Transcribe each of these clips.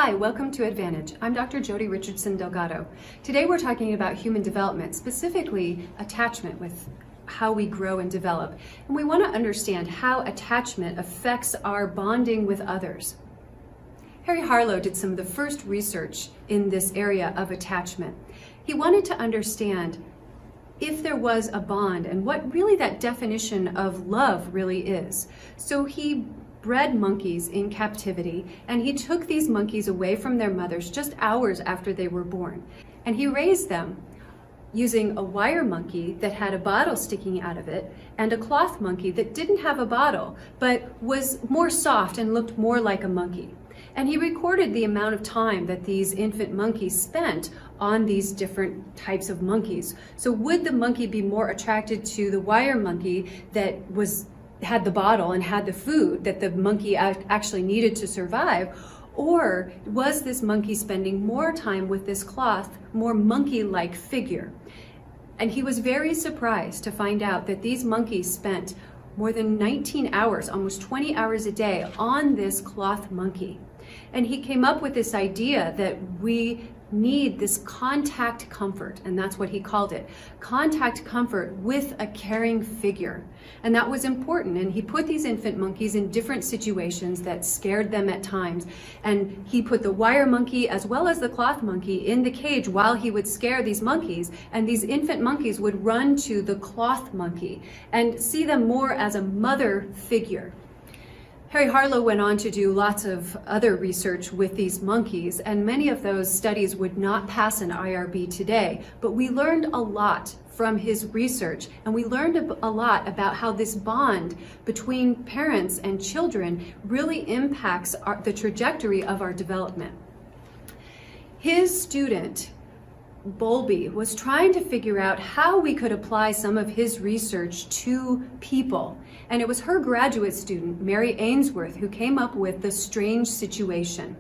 Hi, welcome to EdVantage. I'm Dr. Jody Richardson Delgado. Today we're talking about human development, specifically attachment with how we grow and develop. And we want to understand how attachment affects our bonding with others. Harlow did some of the first research in this area of attachment. He wanted to understand if there was a bond and what really that definition of love really is. So he bred monkeys in captivity, and he took these monkeys away from their mothers just hours after they were born. And he raised them using a wire monkey that had a bottle sticking out of it and a cloth monkey that didn't have a bottle but was more soft and looked more like a monkey. And he recorded the amount of time that these infant monkeys spent on these different types of monkeys. So would the monkey be more attracted to the wire monkey that had the bottle and had the food that the monkey actually needed to survive? Or was this monkey spending more time with this cloth, more monkey-like figure? And he was very surprised to find out that these monkeys spent more than 19 hours, almost 20 hours a day on this cloth monkey. And he came up with this idea that we need this contact comfort, and that's what he called it, contact comfort with a caring figure. And that was important, and he put these infant monkeys in different situations that scared them at times, and he put the wire monkey as well as the cloth monkey in the cage while he would scare these monkeys, and these infant monkeys would run to the cloth monkey and see them more as a mother figure. Harlow went on to do lots of other research with these monkeys, and many of those studies would not pass an IRB today, but we learned a lot from his research, and we learned a lot about how this bond between parents and children really impacts the trajectory of our development. His student, Bowlby, was trying to figure out how we could apply some of his research to people. And it was her graduate student, Mary Ainsworth, who came up with the strange situation.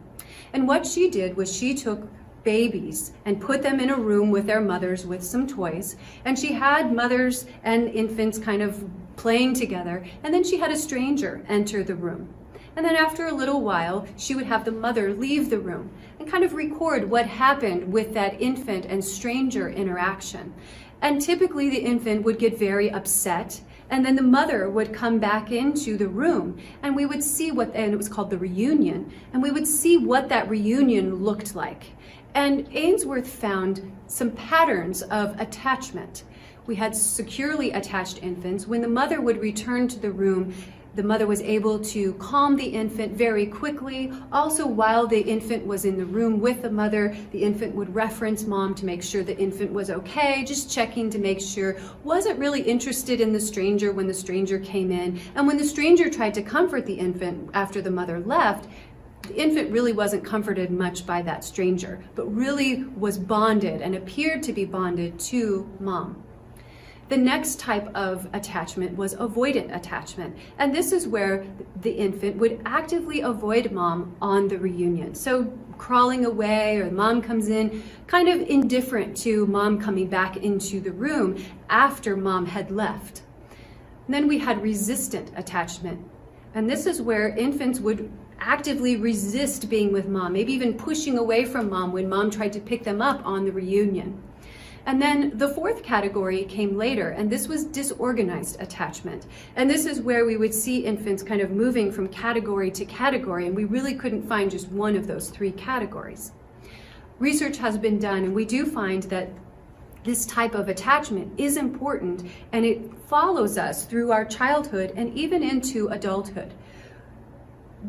And what she did was she took babies and put them in a room with their mothers with some toys. And she had mothers and infants kind of playing together. And then she had a stranger enter the room. And then after a little while, she would have the mother leave the room and kind of record what happened with that infant and stranger interaction. And typically the infant would get very upset, and then the mother would come back into the room, and we would see and it was called the reunion, and we would see what that reunion looked like. And Ainsworth found some patterns of attachment. We had securely attached infants. When the mother would return to the room, the mother was able to calm the infant very quickly. Also, while the infant was in the room with the mother, the infant would reference mom to make sure the infant was okay, just checking to make sure, wasn't really interested in the stranger when the stranger came in. And when the stranger tried to comfort the infant after the mother left, the infant really wasn't comforted much by that stranger, but really was bonded and appeared to be bonded to mom. The next type of attachment was avoidant attachment. And this is where the infant would actively avoid mom on the reunion. So crawling away, or mom comes in, kind of indifferent to mom coming back into the room after mom had left. And then we had resistant attachment. And this is where infants would actively resist being with mom, maybe even pushing away from mom when mom tried to pick them up on the reunion. And then the fourth category came later, and this was disorganized attachment. And this is where we would see infants kind of moving from category to category, and we really couldn't find just one of those three categories. Research has been done, and we do find that this type of attachment is important, and it follows us through our childhood and even into adulthood.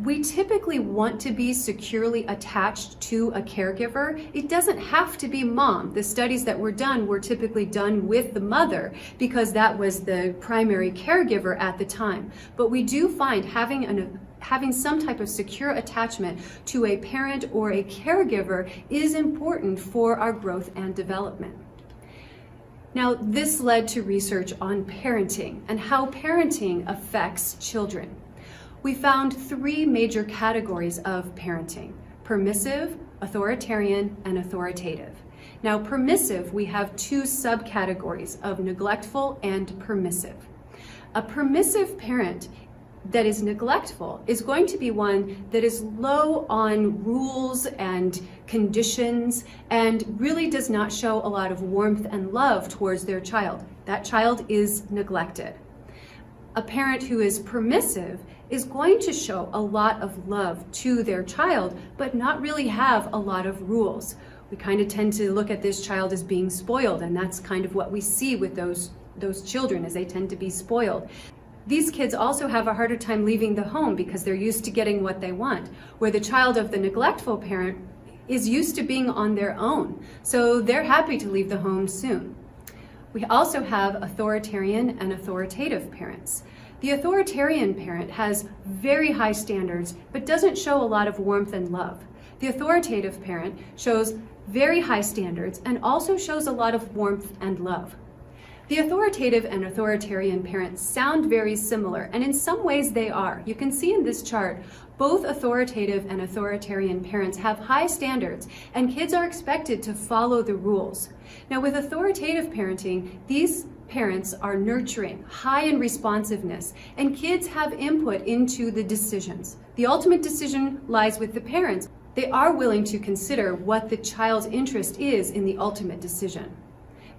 We typically want to be securely attached to a caregiver. It doesn't have to be mom. The studies that were done were typically done with the mother because that was the primary caregiver at the time. But we do find having some type of secure attachment to a parent or a caregiver is important for our growth and development. Now, this led to research on parenting and how parenting affects children. We found three major categories of parenting: permissive, authoritarian, and authoritative. Now, permissive, we have two subcategories of neglectful and permissive. A permissive parent that is neglectful is going to be one that is low on rules and conditions and really does not show a lot of warmth and love towards their child. That child is neglected. A parent who is permissive is going to show a lot of love to their child, but not really have a lot of rules. We kind of tend to look at this child as being spoiled, and that's kind of what we see with those children, as they tend to be spoiled. These kids also have a harder time leaving the home because they're used to getting what they want, where the child of the neglectful parent is used to being on their own, so they're happy to leave the home soon. We also have authoritarian and authoritative parents. The authoritarian parent has very high standards, but doesn't show a lot of warmth and love. The authoritative parent shows very high standards and also shows a lot of warmth and love. The authoritative and authoritarian parents sound very similar, and in some ways they are. You can see in this chart, both authoritative and authoritarian parents have high standards, and kids are expected to follow the rules. Now, with authoritative parenting, these parents are nurturing, high in responsiveness, and kids have input into the decisions. The ultimate decision lies with the parents. They are willing to consider what the child's interest is in the ultimate decision.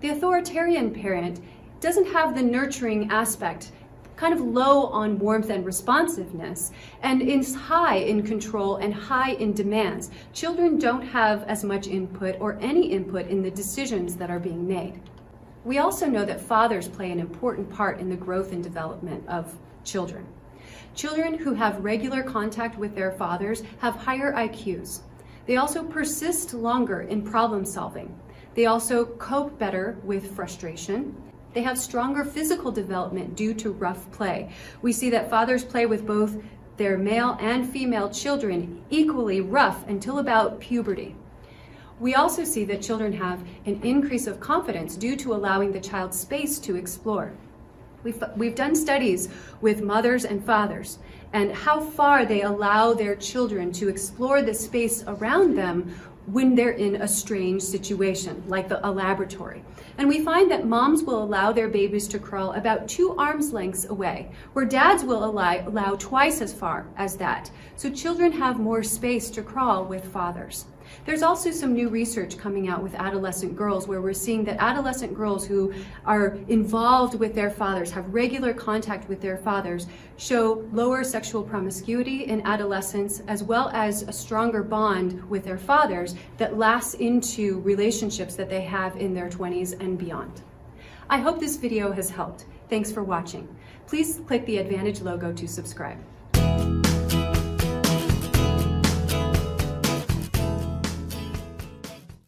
The authoritarian parent doesn't have the nurturing aspect, kind of low on warmth and responsiveness, and is high in control and high in demands. Children don't have as much input or any input in the decisions that are being made. We also know that fathers play an important part in the growth and development of children. Children who have regular contact with their fathers have higher IQs. They also persist longer in problem solving. They also cope better with frustration. They have stronger physical development due to rough play. We see that fathers play with both their male and female children equally rough until about puberty. We also see that children have an increase of confidence due to allowing the child space to explore. We've done studies with mothers and fathers and how far they allow their children to explore the space around them when they're in a strange situation, like a laboratory. And we find that moms will allow their babies to crawl about 2 arms lengths away, where dads will allow twice as far as that. So children have more space to crawl with fathers. There's also some new research coming out with adolescent girls where we're seeing that adolescent girls who are involved with their fathers, have regular contact with their fathers, show lower sexual promiscuity in adolescence, as well as a stronger bond with their fathers that lasts into relationships that they have in their 20s and beyond. I hope this video has helped. Thanks for watching. Please click the EdVantage logo to subscribe.